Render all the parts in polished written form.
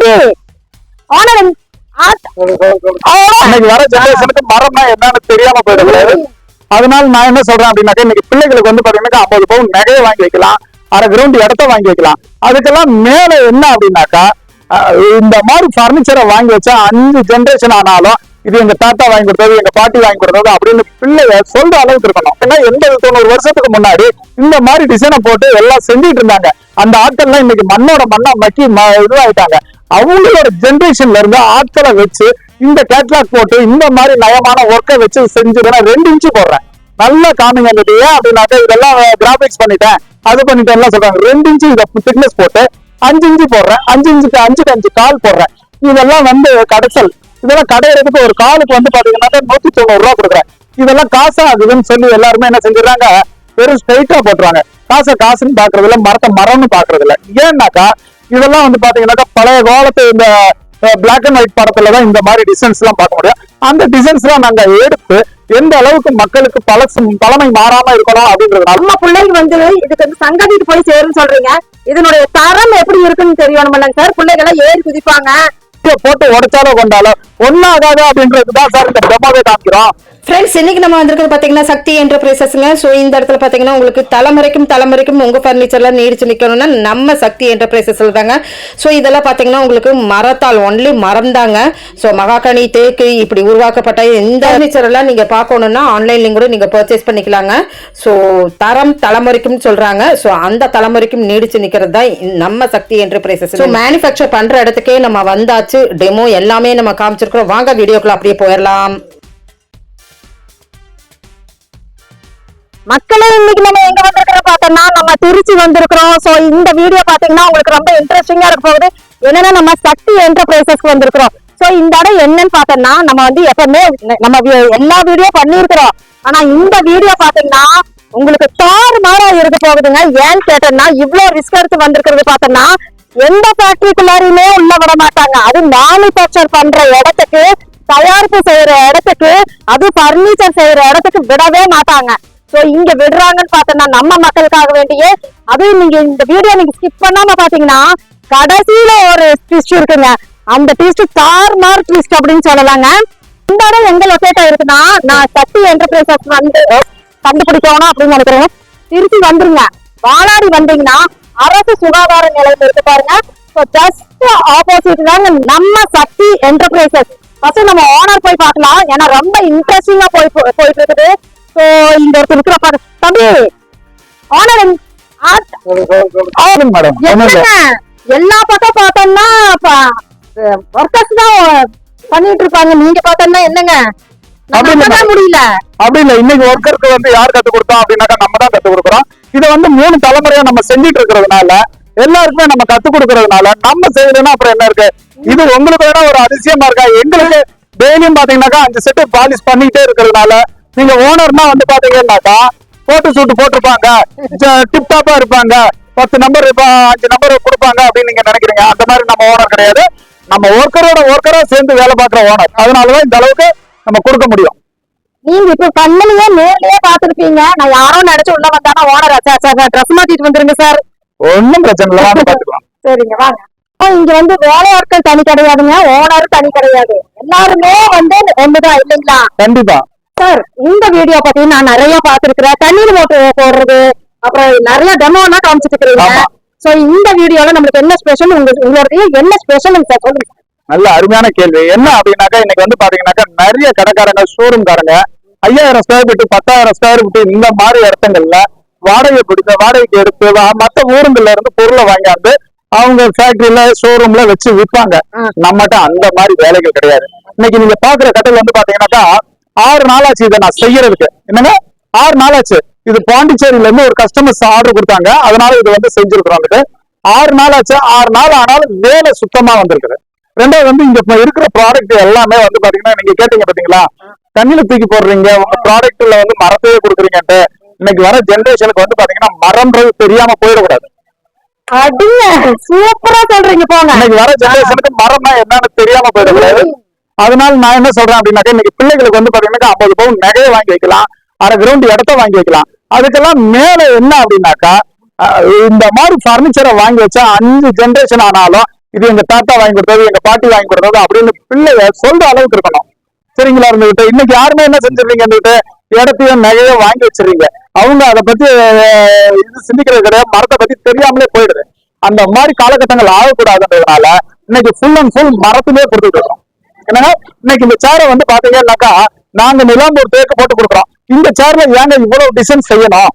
தம்பி ஓனர் இன்னைக்கு வர ஜெனரேஷனுக்கு மரம்னா என்னன்னு தெரியாம போயிடக்கூடாது. அதனால நான் என்ன சொல்றேன் அப்படின்னாக்கா, இன்னைக்கு பிள்ளைகளுக்கு வந்து பாத்தீங்கன்னா 50 பவுன் நகையை வாங்கி வைக்கலாம், அரை கிரவுண்ட் இடத்த வாங்கி வைக்கலாம். அதுக்கெல்லாம் மேல என்ன அப்படின்னாக்கா, இந்த மாதிரி பர்னிச்சரை வாங்கி வச்சா 5 ஜெனரேஷன் ஆனாலும் இது எங்க தாத்தா வாங்கி கொடுத்தது, எங்க பாட்டி வாங்கி கொடுத்தது அப்படின்னு பிள்ளைய சொல்ற அளவுக்கு இருக்கணும். ஏன்னா 80-90 வருஷத்துக்கு முன்னாடி இந்த மாதிரி டிசைனை போட்டு எல்லாம் செஞ்சுட்டு இருந்தாங்க. அந்த ஆட்கள்லாம் இன்னைக்கு மண்ணோட மண்ணா மக்கி இதுவாயிட்டாங்க. அவங்களோட ஜெனரேஷன்ல இருந்து ஆட்களை வச்சு இந்த கேட்லாக் போட்டு இந்த மாதிரி நயமான ஒர்க்கை வச்சு செஞ்சுதுன்னா 2 இன்ச்சு போடுறேன், நல்லா காமிங்க அந்த ஏன் அப்படின்னாக்கா இதெல்லாம் கிராபிக்ஸ் பண்ணிட்டேன் அது பண்ணிட்டேன் எல்லாம் சொல்றாங்க. 2 இன்ச்சு இதை திக்னஸ் போட்டு 5 இன்ச்சு போடுறேன், 5 இன்ச்சுக்கு 5 கால் போடுறேன். இதெல்லாம் வந்து கடைசல். இதெல்லாம் கடையிறதுக்கு ஒரு காலுக்கு வந்து பாத்தீங்கன்னா 190 ரூபா கொடுக்குறேன். இதெல்லாம் காசா ஆகுதுன்னு சொல்லி எல்லாருமே என்ன செஞ்சிடறாங்க, வெறும் ஸ்ட்ரைட்டா போட்டுறாங்க. காசுன்னு பாக்குறது இல்ல, மரத்தை மரம்னு பாக்குறது இல்ல. ஏன்னாக்கா இதெல்லாம் வந்து பாத்தீங்கன்னாக்கா பழைய காலத்து இந்த பிளாக் அண்ட் ஒயிட் படத்துலதான் இந்த மாதிரி டிசைன்ஸ் எல்லாம் பார்க்க முடியும். அந்த டிசைன்ஸ் எல்லாம் நாங்க எடுத்து எந்த அளவுக்கு மக்களுக்கு பழமை மாறாம இருக்கணும் அப்படின்றதுனால நம்ம பிள்ளைங்க வந்து இதுக்கு வந்து சங்கதிக்கு போய் சேருன்னு சொல்றீங்க. இதனுடைய தரம் எப்படி இருக்குன்னு தெரியணும் சார். பிள்ளைங்க எல்லாம் ஏறி குதிப்பாங்க, போட்டு உடைச்சாலும் கொண்டாலும் ஒன்னாகாது அப்படின்றதுதான் சார் இந்த டெமோவே காமிக்கிறோம். ஃப்ரெண்ட்ஸ், இன்னைக்கு நம்ம வந்திருக்கிறது பாத்தீங்கன்னா சக்தி என்டர்பிரைசஸ்ங்க. ஸோ இந்த இடத்துல பாத்தீங்கன்னா உங்களுக்கு தலைமுறைக்கும் உங்க பர்னிச்சர்ல நீடிச்சு நிக்கணும்னா நம்ம சக்தி என்டர்பிரைசஸ்ல தாங்க. ஸோ இதெல்லாம் பாத்தீங்கன்னா உங்களுக்கு மரத்தால் ஒன்லி மரம் தாங்க. ஸோ மகாகனி தேக்கு இப்படி உருவாக்கப்பட்ட இந்த பர்னிச்சர் எல்லாம் நீங்க பார்க்கணும்னா ஆன்லைன்லயும் கூட நீங்க பர்ச்சேஸ் பண்ணிக்கலாங்க. ஸோ தரம் தலைமுறைக்கும் சொல்றாங்க. ஸோ அந்த தலைமுறைக்கும் நீடிச்சு நிக்கிறது தான் நம்ம சக்தி என்டர்பிரைசஸ். ஸோ மேனுஃபேக்சர் பண்ற இடத்துக்கே நம்ம வந்தாச்சு, டெமோ எல்லாமே நம்ம காமிச்சிருக்கிறோம். வாங்க வீடியோக்குள்ள அப்படியே போயிடலாம். மக்களே, இன்னைக்கு நம்ம எங்க வந்திருக்கிறோம் பார்த்தோம்னா நம்ம திருச்சி வந்திருக்கிறோம். சோ இந்த வீடியோ பாத்தீங்கன்னா உங்களுக்கு ரொம்ப இன்ட்ரெஸ்டிங்கா இருக்க போகுது. என்னன்னா நம்ம சக்தி என்டர்பிரைசஸ்க்கு வந்திருக்கிறோம். சோ இந்த இடம் என்னன்னு பார்த்தோம்னா, நம்ம வந்து எப்பவுமே நம்ம எல்லா வீடியோ பண்ணிருக்கிறோம். ஆனா இந்த வீடியோ பாத்தீங்கன்னா உங்களுக்கு தாறுமாறா இருக்க போகுதுங்க. ஏன்னு கேட்டோம்னா, இவ்வளவு ரிஸ்க் எடுத்து வந்திருக்கிறது பார்த்தோம்னா எந்த ஃபேக்டரிக்குள்ளாரையுமே உள்ள விட மாட்டாங்க. அது மேனுபேக்சர் பண்ற இடத்துக்கு, தயாரிப்பு செய்யற இடத்துக்கு, அது பர்னிச்சர் செய்யற இடத்துக்கு விடவே மாட்டாங்க. சோ இங்க விடுறாங்கன்னு பார்த்தோம்னா நம்ம மக்களுக்காக வேண்டியே. அதுவும் நீங்க இந்த வீடியோ நீங்க ஸ்கிப் பண்ணாம பாத்தீங்கன்னா கடைசியில ஒரு ட்விஸ்ட் இருக்குங்க. அந்த ட்விஸ்ட் தாறுமாறு ட்விஸ்ட் அப்படின்னு சொல்லலாங்க. இந்த இடம் எங்க லொக்கேட் ஆயிருக்குன்னா, நான் சக்தி என்டர்பிரைசஸ் வந்து கண்டுபிடிக்கணும் அப்படின்னு நினைக்கிறேன். திருச்சி வந்துருங்க, வாலாடி வந்தீங்கன்னா அரசு சுகாதார நிலையம் இருக்கு பாருங்க. ஜஸ்ட் ஆப்போசிட் தாங்க நம்ம சக்தி என்டர்பிரைசஸ். ஃபர்ஸ்ட் நம்ம ஓனர் போய் பார்க்கலாம், ஏன்னா ரொம்ப இன்ட்ரெஸ்டிங்கா போயிட்டு இருக்குது. சோ இந்த இடத்துல இருக்கிற பாரு தம்பி ஓனர் எல்லா பக்கம் பார்த்தோம்னா ஒர்க்கர்ஸ் தான் பண்ணிட்டு இருப்பாங்க. நீங்க பார்த்தோம்னா என்னங்க முடியல அப்படி இல்ல. இன்னைக்கு ஒர்க்கருக்கு வந்து யார் கத்து கொடுத்தோம் அப்படின்னாக்கா நம்ம தான் கத்து கொடுக்குறோம். இதை வந்து 3 தலைமுறையா நம்ம செஞ்சுட்டு இருக்கிறதுனால, எல்லாருக்குமே நம்ம கத்து கொடுக்கறதுனால நம்ம செய்யறதுன்னா அப்புறம் என்ன இருக்கு. இது உங்களுக்கு வேணா ஒரு அதிசயமா இருக்கா? எங்களுக்கு டெய்லியும் பாத்தீங்கன்னாக்கா 5 செட்டு பாலிஷ் பண்ணிக்கிட்டே இருக்கிறதுனால, நீங்க ஓனர்னா வந்து பாத்தீங்கன்னாக்கா போட்டோ ஷூட் போட்டிருப்பாங்க, டிப் டாப்பா இருப்பாங்க, 10 நம்பர் 5 நம்பர் கொடுப்பாங்க அப்படின்னு நீங்க நினைக்கிறீங்க. அந்த மாதிரி நம்ம ஓனர் கிடையாது. நம்ம ஒர்க்கரா சேர்ந்து வேலை பார்க்குற ஓனர். அதனாலதான் இந்த அளவுக்கு நம்ம கொடுக்க முடியும். நீங்க இப்ப கண்ணிலேயே நேர்லயே பாத்துருப்பீங்க. நான் யாரோ நினைச்சு உள்ள வந்தானா ஓனர் ட்ரெஸ் மாத்திட்டு வந்துருங்க சார். ஒன்னும் பிரச்சனை இல்லை, பாத்துக்கலாம். சரிங்க வாங்க. இங்க வந்து வேலையாட்கள் தனி கிடையாதுங்க, ஓனர் தனி கிடையாது, எல்லாருமே வந்து ஒண்ணுதான் இல்லைங்களா? கண்டிப்பா சார். இந்த வீடியோ பத்தி நான் நிறைய பாத்துருக்கிறேன். தண்ணீர் மோட்டர் போடுறது, அப்புறம் நிறைய டெமோ எல்லாம் காமிச்சிட்டு இருக்கிறீங்க. சோ இந்த வீடியோல நம்மளுக்கு என்ன ஸ்பெஷல், உங்களுடைய என்ன ஸ்பெஷல் சார் சொல்லுங்க. நல்ல அருமையான கேள்வி. என்ன அப்படின்னாக்கா, இன்னைக்கு வந்து பாத்தீங்கன்னாக்கா நிறைய கடைக்காரங்க, ஷோரூம் காரங்க 5000 ஸ்கொயர் ஃபீட் 10,000 ஸ்கொயர் ஃபீட் இந்த மாதிரி இடத்துங்கள்ல வாடகைக்கு எடுத்து மத்த ஊருங்கள்ல இருந்து பொருளை வாங்கியாந்து அவங்க ஃபேக்டரியில ஷோரூம்ல வச்சு விற்பாங்க. நம்மகிட்ட அந்த மாதிரி வேலைகள் கிடையாது. இன்னைக்கு நீங்க பாக்குற கடையில் வந்து பாத்தீங்கன்னாக்கா 6 நாளாச்சு இதை நான் செய்யறதுக்கு. என்னங்க 6 நாளாச்சு. இது பாண்டிச்சேரியில இருந்து ஒரு கஸ்டமர்ஸ் ஆர்டர் கொடுத்தாங்க, அதனால இது வந்து செஞ்சிருக்கிறோம். 6 நாளாச்சு. 6 நாள் ஆனாலும் வேலை சுத்தமா வந்திருக்குது. ரெண்டாவது வந்து இங்க இருக்கிற ப்ராடக்ட் எல்லாமே வந்து பாத்தீங்கன்னா, நீங்க கேட்டீங்க பாத்தீங்களா, தண்ணியில தூக்கி போடுறீங்க, உங்க ப்ராடக்ட்ல வந்து மரத்தையே கொடுக்குறீங்கன்ட்டு. இன்னைக்கு வர ஜெனரேஷனுக்கு வந்து பாத்தீங்கன்னா மரம்ன்றது தெரியாம போயிடக்கூடாது. சூப்பரா சொல்றீங்க போங்க. இன்னைக்கு வர ஜெனரேஷனுக்கு மரம்னா என்னன்னு தெரியாம போயிடக்கூடாது. அதனால நான் என்ன சொல்றேன் அப்படின்னாக்கா, இன்னைக்கு பிள்ளைகளுக்கு வந்து பாத்தீங்கன்னா 50 பவுன் நகையை வாங்கி வைக்கலாம், அரை கிரவுண்ட் இடத்த வாங்கி வைக்கலாம். அதுக்கெல்லாம் மேல என்ன அப்படின்னாக்கா, இந்த மாதிரி பர்னிச்சரை வாங்கி வச்சா 5 ஜெனரேஷன் ஆனாலும் இது எங்க தாத்தா வாங்கி கொடுத்தது, எங்க பாட்டி வாங்கி கொடுத்தது அப்படின்னு பிள்ளைய சொல்ற அளவுக்கு இருக்கணும். சரிங்களா? இருந்துகிட்டு இன்னைக்கு யாருமே என்ன செஞ்சிருக்கீங்க, இருந்துகிட்டு இடத்தையும் நகையோ வாங்கி வச்சிருக்கீங்க. அவங்க அதை பத்தி இது சிந்திக்கிறது கிடையாது, மரத்தை பத்தி தெரியாமலே போயிடுது. அந்த மாதிரி காலகட்டங்கள் ஆகக்கூடாதுன்றதுனால இன்னைக்கு ஃபுல் அண்ட் ஃபுல் மரத்திலே கொடுத்துட்டு இருக்கோம். என்னன்னா இன்னைக்கு இந்த சேரை வந்து பாத்தீங்கன்னாக்கா நாங்க நிலாம்பூர் தேக்கு போட்டு கொடுக்குறோம். இந்த சேர்ல ஏங்க இவ்வளவு டிசைன் செய்யணும்,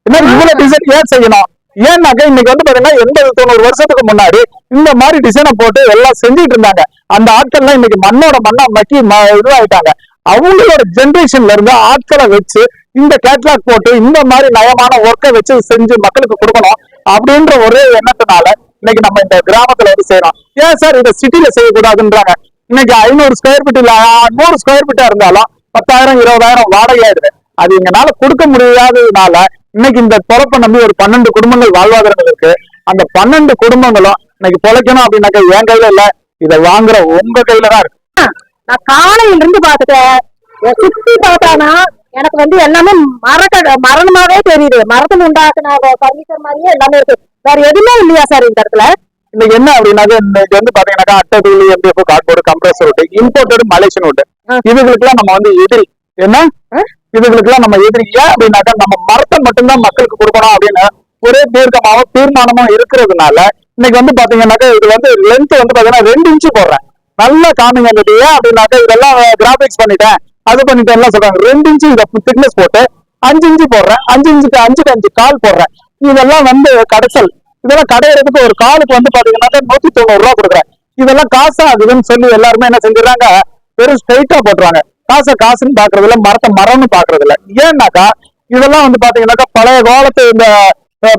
என்ன இவ்வளவு டிசைன் ஏன் செய்யணும்? ஏன்னாக்கா இன்னைக்கு வந்து பாத்தீங்கன்னா 80-90 வருஷத்துக்கு முன்னாடி இந்த மாதிரி டிசைனை போட்டு எல்லாம் செஞ்சுட்டு இருந்தாங்க. அந்த ஆட்கள்லாம் இன்னைக்கு மண்ணோட மண்ணா மக்கி இதுவாயிட்டாங்க. அவங்களோட ஜென்ரேஷன்ல இருந்து ஆட்களை வச்சு இந்த கேட்லாக் போட்டு இந்த மாதிரி நயமான ஒர்க்கை வச்சு செஞ்சு மக்களுக்கு கொடுக்கணும் அப்படின்ற ஒரே எண்ணத்தினால இன்னைக்கு நம்ம இந்த கிராமத்துல வந்து செய்யறோம். ஏன் சார் இதை சிட்டில செய்யக்கூடாதுன்றாங்க. இன்னைக்கு 500 ஸ்கொயர் ஃபீட் இல்ல 100 ஸ்கொயர் ஃபீட்டா இருந்தாலும் 10,000-20,000 வாடகை ஆயிடுது. அது எங்களால கொடுக்க முடியாததுனால இன்னைக்கு இந்த பொழப்பை நம்பி ஒரு 12 குடும்பங்கள் வாழ்வாதாரங்கள் இருக்கு. அந்த 12 குடும்பங்களும் இன்னைக்கு பொழைக்கணும் அப்படின்னாக்கா என் கையில இல்ல, இதை வாங்குற உங்க கையில தான் இருக்கு. நான் காலையில இருந்து பாத்துட்டேன், சுத்தி பார்த்தானா எனக்கு வந்து எல்லாமே மரணமாவே தெரியுது. மரத்துல உண்டாக்குன பர்னிச்சர் மாதிரியே எல்லாமே இருக்கு. வேற எதுவுமே இல்லையா சார் இந்த இடத்துல? இன்னைக்கு என்ன அப்படின்னாக்க இன்னைக்கு வந்து பாத்தீங்கன்னாக்கா அட்டை தூள், MDF, cardboard, compressor wood, imported Malaysian wood, இதுகளுக்கெல்லாம் நம்ம வந்து எதிரி. என்ன இதுகளுக்கெல்லாம் நம்ம எதிரி. ஏன் அப்படின்னாக்கா நம்ம மரத்தை மட்டும்தான் மக்களுக்கு கொடுக்கணும் அப்படின்னு ஒரே தீர்மானமும் இருக்கிறதுனால இன்னைக்கு வந்து பாத்தீங்கன்னாக்கா இது வந்து லென்த் வந்து பாத்தீங்கன்னா 2 இன்ச்சு போடுறேன். நல்லா காமிங்க. ஏன் அப்படின்னாக்கா இதெல்லாம் கிராபிக்ஸ் பண்ணிட்டேன், அது பண்ணிட்டேன் சொல்றாங்க. 2 இன்ச்சு இதை திக்னஸ் போட்டு 5 இன்ச்சு போடுறேன், 5 இன்ச்சுக்கு 5க்கு 5 கால் போடுறேன். இதெல்லாம் வந்து கடைசல். இதெல்லாம் கடையிறதுக்கு ஒரு காலுக்கு வந்து பாத்தீங்கன்னா 190 ரூபா கொடுக்குறேன். இதெல்லாம் காசா ஆகுதுன்னு சொல்லி எல்லாருமே என்ன செஞ்சிடறாங்க, வெறும் ஸ்ட்ரைட்டா போட்டுறாங்க. காசுன்னு பாக்குறது இல்ல, மரத்தை மரம்னு பாக்குறது இல்ல. ஏன்னாக்கா இதெல்லாம் வந்து பாத்தீங்கன்னாக்கா பழைய காலத்து இந்த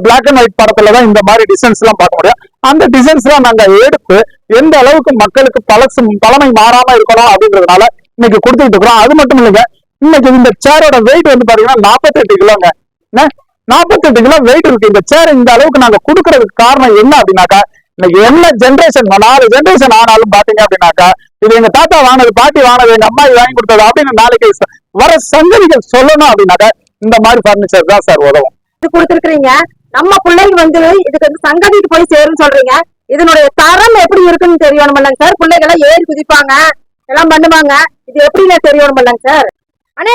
பிளாக் அண்ட் ஒயிட் படத்துலதான் இந்த மாதிரி டிசைன்ஸ் எல்லாம் பார்க்க முடியும். அந்த டிசைன்ஸ் எல்லாம் நாங்க எடுத்து எந்த அளவுக்கு மக்களுக்கு பழமை மாறாம இருக்கணும் அப்படின்றதுனால இன்னைக்கு கொடுத்துட்டு இருக்கிறோம். அது மட்டும் இல்லைங்க, இன்னைக்கு இந்த சேரோட வெயிட் வந்து பாத்தீங்கன்னா 48 கிலோங்க. 48 கிலோ வெயிட் இருக்கு இந்த சேர். இந்த அளவுக்கு நாங்க கொடுக்கறதுக்கு காரணம் என்ன அப்படின்னாக்கா, இன்னைக்கு என்ன ஜென்ரேஷன் 4 ஜென்ரேஷன் ஆனாலும் பாத்தீங்க அப்படின்னாக்கா இது எங்க தாத்தா வாங்கினது, பாட்டி வாங்கினது, எங்க அம்மா வாங்கி கொடுத்தது அப்படின்னு நாளைக்கு வர சங்கதிகள் சொல்லணும் அப்படின்னாக்கா இந்த மாதிரி பர்னிச்சர் தான் சார் உதவும். இது கொடுத்துருக்கீங்க, நம்ம பிள்ளைங்க வந்து இதுக்கு வந்து சங்கதிக்கு போய் சேருன்னு சொல்றீங்க. இதனுடைய தரம் எப்படி இருக்குன்னு தெரியணும் இல்லைங்க சார்? பிள்ளைங்க எல்லாம் ஏறி குதிப்பாங்க, எல்லாம் பண்ணுவாங்க. இது எப்படின்னு தெரியணும் இல்லைங்க சார்? அண்ணே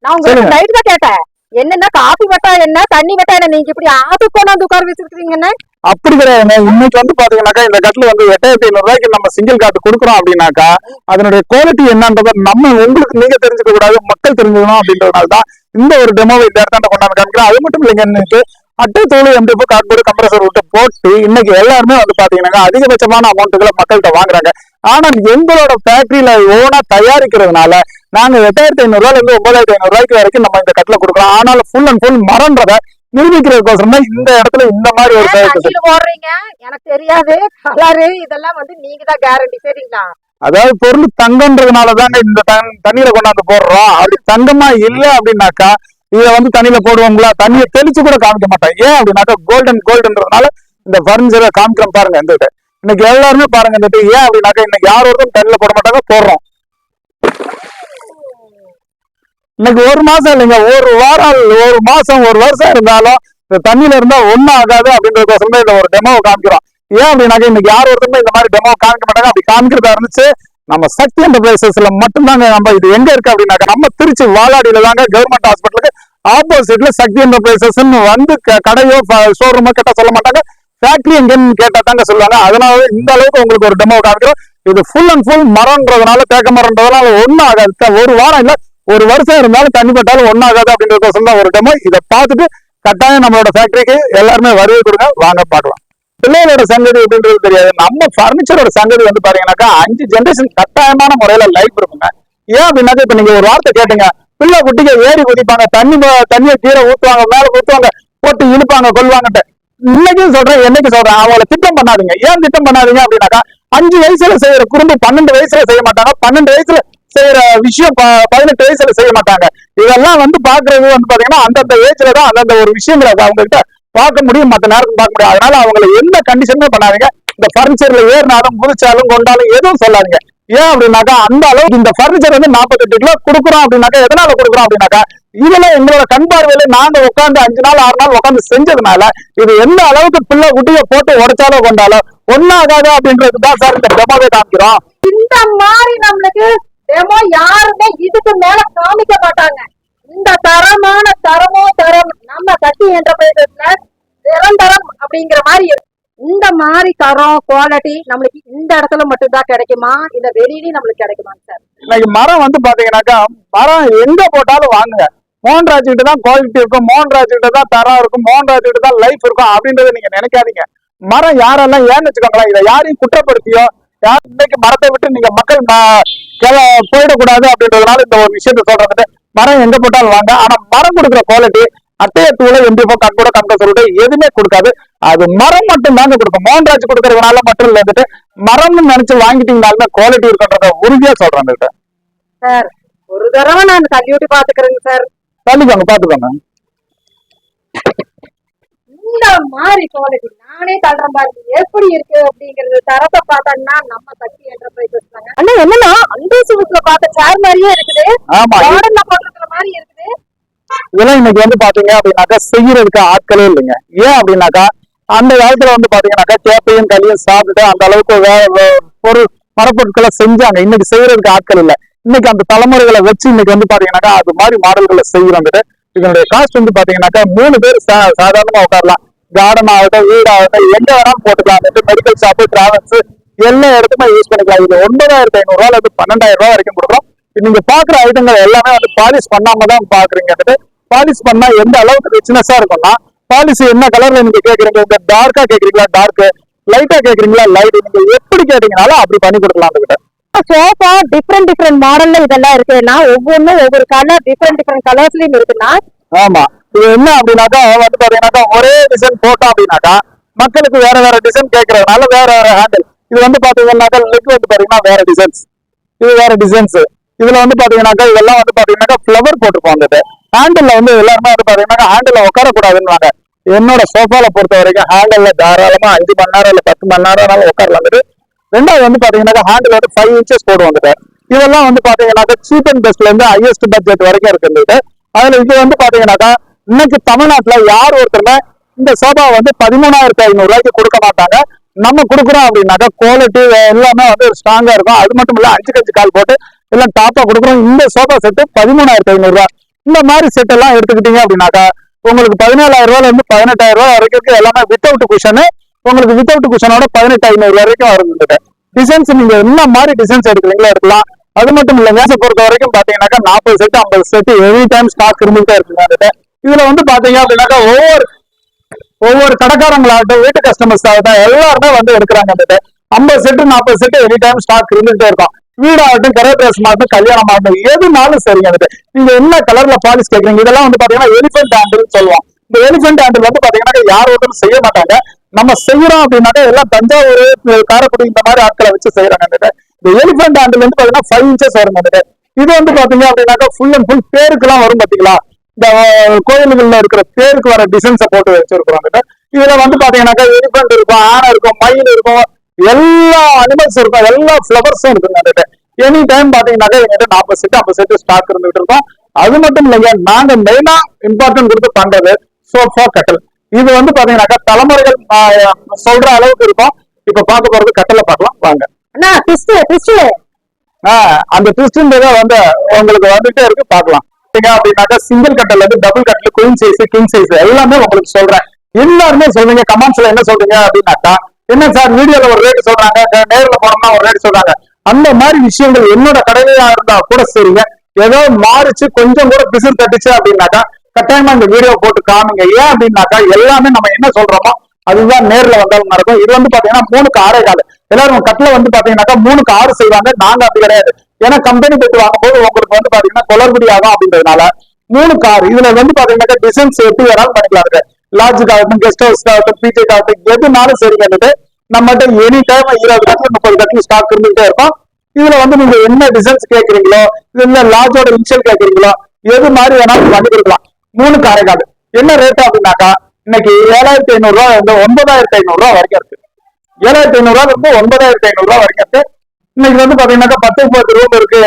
நான் உங்களுக்கு ரைட் தான் கேட்டேன். என்னன்னா காபி வெட்டா என்ன, தண்ணி வெட்டா என்ன, நீங்க இப்படி ஆத்து கொண்டாந்து உட்கார வச்சிருக்கீங்கன்னு? அப்படி கிடையாது. இன்னைக்கு வந்து பாத்தீங்கன்னாக்கா இந்த கட்டில் வந்து 8,500 ரூபாய்க்கு நம்ம சிங்கிள் காட்டு கொடுக்குறோம் அப்படின்னாக்கா அதனுடைய குவாலிட்டி என்னன்றத நம்ம உங்களுக்கு நீங்க தெரிஞ்சுக்க கூடாது, மக்கள் தெரிஞ்சுக்கணும் அப்படின்றதுனால தான் இந்த ஒரு டெமோவை இந்த இடத்த கொண்டாந்து காமிக்கிறோம். அது மட்டும் இல்லைங்க, இன்னைக்கு அட்டை தூள், MDF, கார்ட்போர்டு, கம்ப்ரஸர் விட்டு போட்டு இன்னைக்கு எல்லாருமே வந்து பாத்தீங்கன்னா அதிகபட்சமான அமௌண்ட்டுகளை மக்கள்கிட்ட வாங்குறாங்க. ஆனா எங்களோட ஃபேக்டரியில ஓனா தயாரிக்கிறதுனால நாங்க 8,500 ரூபாயில இருந்து 9,500 ரூபாய்க்கு வரைக்கும் நம்ம இந்த கட்டில கொடுக்குறோம். ஆனாலும் ஃபுல் அண்ட் ஃபுல் மரன்றத நிரூபிக்கிறதுக்கோசரம் தான் இந்த இடத்துல இந்த மாதிரி ஒரு போடுறீங்க. எனக்கு தெரியாது கலரு இதெல்லாம் வந்து நீங்க தான் கேரண்டி. சரிங்களா? அதாவது பொருள் தங்கம்ன்றதுனாலதாங்க இந்த தண்ணியில கொண்டாந்து போடுறோம். அப்படி தங்கமா இல்ல அப்படின்னாக்கா இதை வந்து தண்ணியில போடுவாங்களா, தண்ணியை தெளிச்சு கூட காமிக்க மாட்டோம். ஏன் அப்படின்னாக்கா கோல்டுன்றதுனால இந்த பர்னிச்சரை காமிக்கிறோம் பாருங்க. இந்த இன்னைக்கு எல்லாருமே பாருங்க இந்த ஏன் அப்படின்னாக்கா இன்னைக்கு யார் ஒருத்தரும் தண்ணியில போட மாட்டாங்க, போடுறோம். இன்னைக்கு 1 மாசம் இல்லைங்க, 1 வாரம், 1 மாசம், 1 வருஷம் இருந்தாலும் இந்த தண்ணியில இருந்தா ஒண்ணும் ஆகாது அப்படின்றதுக்கோசரம் இந்த ஒரு டெமோவை காமிக்கிறோம். ஏன் அப்படின்னாக்கா இன்னைக்கு யார் ஒருத்தருமே இந்த மாதிரி டெமோ காமிக்க மாட்டாங்க. அப்படி காமிக்கிறதா இருந்துச்சு நம்ம சக்தி என்டர்பிரைசஸ்ல மட்டும்தாங்க. நம்ம இது எங்க இருக்கு அப்படின்னாக்கா நம்ம திருச்சி வாலாடியில தாங்க, கவர்மெண்ட் ஹாஸ்பிட்டலுக்கு ஆப்போசிட்ல சக்தி என்டர்பிரைசஸ் வந்து கடையோ ஷோரூமோ கேட்டா சொல்ல மாட்டாங்க, ஃபேக்டரி எங்கன்னு கேட்டா தாங்க சொல்லுவாங்க. அதனால இந்த அளவுக்கு உங்களுக்கு ஒரு டெமோ காமிக்கிறோம். இது ஃபுல் அண்ட் ஃபுல் மரம்ன்றதுனால, தேக்க மரம்ன்றதுனால ஒன்னும் ஆகாது. 1 வாரம் இல்ல 1 வருஷம் இருந்தாலும் தண்ணி பட்டாலும் ஒன்னும் ஆகாது அப்படின்றதுக்கோசரம் தான் ஒரு டெமோ. இதை பார்த்துட்டு கட்டாயம் நம்மளோட ஃபேக்டரிக்கு எல்லாருமே வருகை கொடுங்க, வாங்க பார்க்கலாம். பிள்ளைகளோட சங்கதி அப்படின்றது தெரியாது, நம்ம பர்னிச்சரோட சங்கதி வந்து பாத்தீங்கன்னாக்கா 5 ஜென்ரேஷன் கட்டாயமான முறையில லைஃப் இருக்குங்க. ஏன் அப்படின்னாக்கா இப்ப நீங்க ஒரு வார்த்தை கேட்டீங்க, பிள்ளை குட்டிங்க ஏறி குதிப்பாங்க, தண்ணியை கீழே ஊத்துவாங்க, மேல ஊத்துவாங்க, போட்டு இழுப்பாங்க, கொள்வாங்கட்டு. இன்னைக்கும் சொல்றேன், என்னைக்கு சொல்றேன், அவங்கள திட்டம் பண்ணாதீங்க. ஏன் திட்டம் பண்ணாதீங்க அப்படின்னாக்கா 5 வயசுல செய்யற குறும்பு 12 வயசுல செய்ய மாட்டாங்க, 12 வயசுல செய்யற விஷயம் 18 வயசுல செய்ய மாட்டாங்க. இதெல்லாம் வந்து பாக்குறது வந்து பாத்தீங்கன்னா அந்தந்த ஏஜ்ல தான் அந்தந்த ஒரு விஷயங்களை அவங்க கிட்ட பார்க்க முடியும், மற்ற நேரத்துக்கு பார்க்க முடியும். அதனால அவங்களை எந்த கண்டிஷனுமே பண்ணாதீங்க. இந்த பர்னிச்சர்ல ஏறினாலும் குதிச்சாலும் கொண்டாலும் எதுவும் சொல்லாதீங்க. ஏன் அப்படின்னாக்கா அந்த அளவுக்கு இந்த பர்னிச்சர் வந்து 48 கிலோ கொடுக்குறோம் அப்படின்னாக்கா எதனால கொடுக்குறோம் அப்படின்னாக்கா இதுல எங்களோட கண் பார்வையில நாங்க உட்காந்து 5 நாள் 6 நாள் உட்காந்து செஞ்சதுனால இது எந்த அளவுக்கு பிள்ளை குட்டியை போட்டு உடைச்சாலோ கொண்டாலோ ஒன்னாகாது அப்படின்றதுதான் சார் இந்த டெமோவே காமிக்கிறோம். இந்த மாதிரி நம்மளுக்கு டெமோ யாருமே இதுக்கு மேல காமிக்க மாட்டாங்க. இந்த தரமான தரம் நம்ம சக்தி என்டர்பிரைசஸ்ல நிரந்தரம் அப்படிங்கிற மாதிரி இருக்கு. இந்த மாதிரி தரம் குவாலிட்டி நம்மளுக்கு இந்த இடத்துல மட்டும்தான் கிடைக்குமா இல்ல வெளியிலயும் நம்மளுக்கு கிடைக்குமா சார்? இன்னைக்கு மரம் வந்து பாத்தீங்கன்னாக்கா மரம் எங்க போட்டாலும் வாங்குங்க. மோகன்ராஜ் கிட்ட தான் குவாலிட்டி இருக்கும், மோகன்ராஜ் கிட்ட தான் தரம் இருக்கும், மோகன்ராஜ் கிட்ட தான் லைஃப் இருக்கும் அப்படின்றத நீங்க நினைக்காதீங்க. மரம் யாரெல்லாம் ஏன்னு வச்சுக்கோங்களேன், இதை யாரையும் குற்றப்படுத்தியோ யாரும் இன்னைக்கு மரத்தை விட்டு நீங்க மக்கள் போயிடக்கூடாது அப்படின்றதுனால இந்த ஒரு விஷயத்த சொல்றது. மரம் எங்க போட்டாலும் வாங்க, ஆனா மரம் கொடுக்குற குவாலிட்டி அட்டைய தூளை எம்பிப்போ கண்கூட கண்க சொல்லிட்டு எதுவுமே கொடுக்காது. அது மரம் மட்டும் தாங்க கொடுக்கும். மோகன்ராஜ் கொடுக்கறதுனால மட்டும் இல்ல வந்துட்டு மரம்னு நினைச்சு வாங்கிட்டீங்கனாலுமே குவாலிட்டி இருக்குன்றத உறுதியா சொல்றேன் சார். ஒரு தடவை நான் தள்ளிவிட்டு பாத்துக்கிறேங்க சார். தள்ளிக்கோங்க, பாத்துக்கோங்க. இந்த மாதிரி குவாலிட்டி நானே தள்ளுற மாதிரி எப்படி இருக்கு அப்படிங்கறது தரத்தை பார்த்தோம்னா நம்ம சக்தி என்டர்பிரைசஸ் தாங்க. ஆனா என்னன்னா அண்டர்சூட்ல பார்த்த சேர் மாதிரியே இருக்குது, மாடல்ல போட்டிருக்கிற மாதிரி இருக்குது. இதெல்லாம் இன்னைக்கு வந்து பாத்தீங்க அப்படின்னாக்கா செய்யறதுக்கு ஆட்களே இல்லைங்க. ஏன் அப்படின்னாக்கா அந்த காலத்துல வந்து பாத்தீங்கன்னாக்கா கேப்பையும் களியும் சாப்பிட்டு அந்த அளவுக்கு ஒரு மரப்பொருட்களை செஞ்சாங்க. இன்னைக்கு செய்யறதுக்கு ஆட்கள் இல்லை. இன்னைக்கு அந்த தலைமுறைகளை வச்சு இன்னைக்கு வந்து பாத்தீங்கன்னாக்கா அது மாதிரி மாடல்களை செய்யறோம். இதனுடைய காஸ்ட் வந்து பாத்தீங்கன்னாக்கா 3 பேர் சாதாரணமா உட்காரலாம். கார்டன் ஆகட்டும், வீடு ஆகட்டும், எங்க வேணாலும் போட்டுக்கலாம். மெடிக்கல் ஷாப்பு, டிராவல்ஸ் எல்லா இடத்துக்குமே யூஸ் பண்ணிக்கலாம். இது 9,500 இருந்து 12,000 வரைக்கும் கொடுக்குறோம். நீங்க பாக்குற ஐட்டங்கள் எல்லாமே வந்து பாலிஷ் பண்ணாம தான் பாக்குறீங்க. பாலிஷ் பண்ணா எந்த அளவுக்கு ரிச்னஸா இருக்கும்னா, பாலிஷ் என்ன கலர்ல நீங்க கேக்குறீங்க, இந்த டார்க்கா கேக்குறீங்களா டார்க், லைட்டா கேக்குறீங்களா லைட், நீங்க எப்படி கேட்டீங்கனாலும் அப்படி பண்ணி கொடுக்கலாம். சோஃபா டிஃப்ரெண்ட் மாடல்ல இதெல்லாம் இருக்குன்னா ஒவ்வொன்றும் ஒவ்வொரு கலர் டிஃப்ரெண்ட் கலர்ஸ்லயும் இருக்குன்னா. ஆமா, இது என்ன அப்படின்னாக்கா வந்து பாத்தீங்கன்னாக்கா ஒரே டிசைன் போட்டோம் அப்படின்னாக்கா மக்களுக்கு வேற வேற டிசைன் கேட்கறதுனால வேற வேற ஹேண்டில். இது வந்து பாத்தீங்கன்னாக்கா லெக் வந்து பாத்தீங்கன்னா வேற டிசைன்ஸ், இது வேற டிசைன்ஸ். இதுல வந்து பாத்தீங்கன்னாக்கா இதெல்லாம் வந்து பாத்தீங்கன்னாக்கா ஃபிளவர் போட்டுருப்போம். அந்த ஹேண்டில்ல வந்து எல்லாருமே வந்து பாத்தீங்கன்னாக்கா ஹேண்டில்ல உட்காரக்கூடாதுன்னு. என்னோட சோஃபால பொறுத்த வரைக்கும் ஹேண்டில்ல தாராளமா 5 மணி நேரம் இல்ல 10 மணி நேரம் உட்காரலாம். ரெண்டாவது வந்து பாத்தீங்கன்னாக்கா ஹேண்டில் வந்து 5 inches போடுவாங்க. இதெல்லாம் வந்து பாத்தீங்கன்னாக்கா சீப் அண்ட் பெஸ்ட்ல இருந்து ஹையஸ்ட் பட்ஜெட் வரைக்கும் இருக்கு. அதுல இது வந்து பாத்தீங்கன்னாக்கா இன்னைக்கு தமிழ்நாட்டுல யார் ஒருத்தருமே இந்த சோபா வந்து 13,500 கொடுக்க மாட்டாங்க. நம்ம கொடுக்குறோம் அப்படின்னாக்கா குவாலிட்டி எல்லாமே வந்து ஸ்ட்ராங்கா இருக்கும். அது மட்டும் இல்ல 5 கஞ்சி கால் போட்டு எல்லாம் டாப்பா கொடுக்குறோம். இந்த சோபா செட்டு 13,500. இந்த மாதிரி செட் எல்லாம் எடுத்துக்கிட்டீங்க அப்படின்னாக்கா உங்களுக்கு 17,000 இருந்து 18,000 வரைக்கும் எல்லாமே வித்தவுட் குஷன். உங்களுக்கு வித்தவுட் குஷனோட 18,500 வரைக்கும் வருது. டிசைன்ஸ் நீங்க என்ன மாதிரி டிசைன்ஸ் எடுக்கிறீங்களோ எடுக்கலாம். அது மட்டும் இல்ல மேசை பொறுத்த வரைக்கும் பாத்தீங்கன்னாக்கா 40 set 50 set any time stock இருந்துட்டே இருக்குங்க. இதுல வந்து பாத்தீங்க அப்படின்னாக்கா ஒவ்வொரு கடைக்காரங்களாகட்டும், வீட்டு கஸ்டமர்ஸ் ஆகட்டும், எல்லாருமே வந்து எடுக்கிறாங்க. 50 set 40 set any time stock இருந்துகிட்டே இருக்கும். வீடாகட்டும், கரேபிரஸ் ஆகட்டும், கல்யாணம் ஆகட்டும், எதுனாலும் சரிங்க. நீங்க என்ன கலர்ல பாலிஷ் கேட்கறீங்க, இதெல்லாம் வந்து பாத்தீங்கன்னா எலிபென்ட் ஹேண்டில் சொல்லுவோம். இந்த எலிபென்ட் ஹேண்டில் வந்து பாத்தீங்கன்னா யார் ஒருத்தரும் செய்ய மாட்டாங்க. நம்ம செய்யறோம் அப்படின்னாக்கா எல்லாம் தஞ்சாவூர், காரைக்குடி இந்த மாதிரி ஆட்களை வச்சு செய்யறாங்க. இந்த எலிபென்ட் ஹேண்டில் வந்து பாத்தீங்கன்னா 5 inches வரும். இது வந்து பாத்தீங்க அப்படின்னாக்கா ஃபுல் அண்ட் ஃபுல் பேருக்கு எல்லாம் வரும். பாத்தீங்களா, இந்த கோயில்கள்ல இருக்கிற பேருக்கு வர டிசைன்ஸை போட்டு வச்சிருக்கிறோம். இதுல வந்து பாத்தீங்கன்னாக்கா எலிபென்ட் இருக்கும், ஆனை இருக்கும், மயில் இருக்கும், எல்லா அனிமல்ஸ் இருக்கும், எல்லா ஃபிளவர்ஸும் இருக்குங்க. எனி டைம் பாத்தீங்கன்னாக்கா எங்கிட்ட 40 செட் 50 செட் ஸ்டாக் இருந்துட்டு இருக்கோம். அது மட்டும் இல்லைங்க, நாங்க மெயினா இம்பார்ட்டன்ட் கொடுத்து பண்றது சோஃபா கட்டல். இது வந்து பாத்தீங்கன்னாக்கா தலைமுறைகள் சொல்ற அளவுக்கு இருக்கும். இப்ப பார்க்க போறது கட்டல பார்க்கலாம் வாங்க. அந்த ட்விஸ்ட்ன்றத வந்து உங்களுக்கு வந்துட்டே இருக்கு, பார்க்கலாம். அப்படின்னாக்கா சிங்கிள் கட்டல் இருந்து டபுள் கட்டல், குயின் சைஸ், கிங் சைஸ் எல்லாமே உங்களுக்கு சொல்றேன். எல்லாருமே சொல்றீங்க கமெண்ட்ஸ்ல என்ன சொல்றீங்க அப்படின்னாக்கா, என்ன சார் வீடியோல ஒரு ரேட் சொல்றாங்க, நேரில் போனோம்னா ஒரு ரேட் சொல்றாங்க. அந்த மாதிரி விஷயங்கள் என்னோட கடையிலா இருந்தா கூட சரிங்க. ஏதோ மாறிச்சு கொஞ்சம் கூட பிசில் தட்டுச்சு அப்படின்னாக்கா கட்டாயமா இந்த வீடியோ போட்டு காமிங்க. ஏன் அப்படின்னாக்கா எல்லாமே நம்ம என்ன சொல்றோமோ அதுதான் நேர்ல வந்தாலும் நடக்கும். இது வந்து பாத்தீங்கன்னா 3க்கு 6.25. எல்லாரும் கட்டில வந்து பாத்தீங்கன்னாக்கா 3க்கு 6 செய்வாங்க. நாங்க அப்படி கிடையாது. ஏன்னா கம்பெனி பெட்டு வாங்கும்போது உங்களுக்கு வந்து பாத்தீங்கன்னா குளறுபடி ஆகும் அப்படின்றதுனால 3க்கு 6. இதுல வந்து பாத்தீங்கன்னாக்கா டிசைன்ஸ் எப்படி வேணாலும் பண்ணிக்கலாம். லாட்ஜுக்கு ஆகட்டும், கெஸ்ட் ஹவுஸ்க்கு ஆகட்டும், பிஜேக்கு ஆகட்டும், எதுனாலும் சரி கேட்டுட்டு நம்மகிட்ட எனி டைம் 20 கட்டில் 30 கட்டில் ஸ்டாக் இருந்துகிட்டே இருக்கும். இதுல வந்து நீங்க என்ன டிசைன்ஸ் கேட்கறீங்களோ, இல்ல லாட்ஜோட இன்ஷியல் கேட்கறீங்களோ, எது மாதிரி வேணாலும் பண்ணி கொடுக்கலாம். 3க்கு 6.25. என்ன ரேட் அப்படின்னாக்கா இன்னைக்கு 7,500 இருந்து 9,500 வரைக்கும் இருக்கு. 7,500 இருந்து 9,500 வரைக்கும் இருக்கு. இன்னைக்கு வந்து பாத்தீங்கன்னாக்கா 10 ரூம் இருக்கு.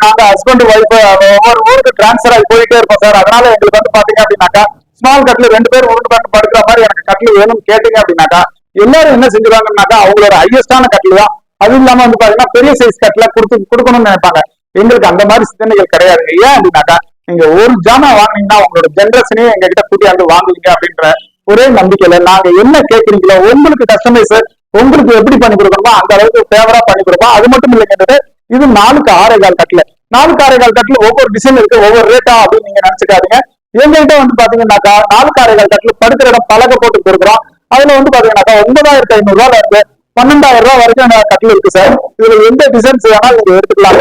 நாங்க ஹஸ்பண்ட் ஒய்ஃப் ஒவ்வொரு ஊருக்கு டிரான்ஸ்பர் ஆகி போயிட்டே இருப்போம் சார். அதனால எங்களுக்கு வந்து பாத்தீங்க அப்படின்னாக்கா ஸ்மால் கட்டில் 2 பேர் 1 பேர் படுக்கிற மாதிரி எனக்கு கட்டில் வேணும்னு கேட்டீங்க அப்படின்னாக்கா எல்லாரும் என்ன செஞ்சுருவாங்கன்னாக்கா அவங்களோட ஹையஸ்டான கட்டில் தான். அதுவும் இல்லாம வந்து பாத்தீங்கன்னா பெரிய சைஸ் கட்டில கொடுக்கணும்னு நினைப்பாங்க. எங்களுக்கு அந்த மாதிரி சிந்தனைகள் கிடையாது. ஏன் அப்படின்னாக்கா நீங்க ஒரு ஜாமான் வாங்கினீங்கன்னா உங்களோட ஜென்ரேஷனையும் எங்க கிட்ட கூட்டியாந்து வாங்குவீங்க அப்படின்ற ஒரே நம்பிக்கையில நாங்க என்ன கேட்கறீங்களோ உங்களுக்கு கஸ்டமைஸ் உங்களுக்கு எப்படி பண்ணி கொடுக்கணுமோ அந்த அளவுக்கு ஃபேவரா பண்ணி கொடுப்போம். அது மட்டும் இல்லைங்கிறது இது 4க்கு 6.25 கட்டில. 4க்கு 6.25 கட்டில ஒவ்வொரு டிசைன் இருக்கு, ஒவ்வொரு ரேட்டா அப்படின்னு நீங்க நினைச்சுக்காதீங்க. எங்ககிட்ட வந்து பாத்தீங்கன்னாக்கா 4க்கு 6.25 கட்டில படுக்கிற இடம் பலகை போட்டு கொடுக்குறோம். அதுல வந்து பாத்தீங்கன்னாக்கா 9,500 இருந்து 12,000 வரைக்கும் கட்டில் இருக்கு சார். இதுல எந்த டிசைன்ஸ் வேணாலும் நீங்க எடுத்துக்கலாம்.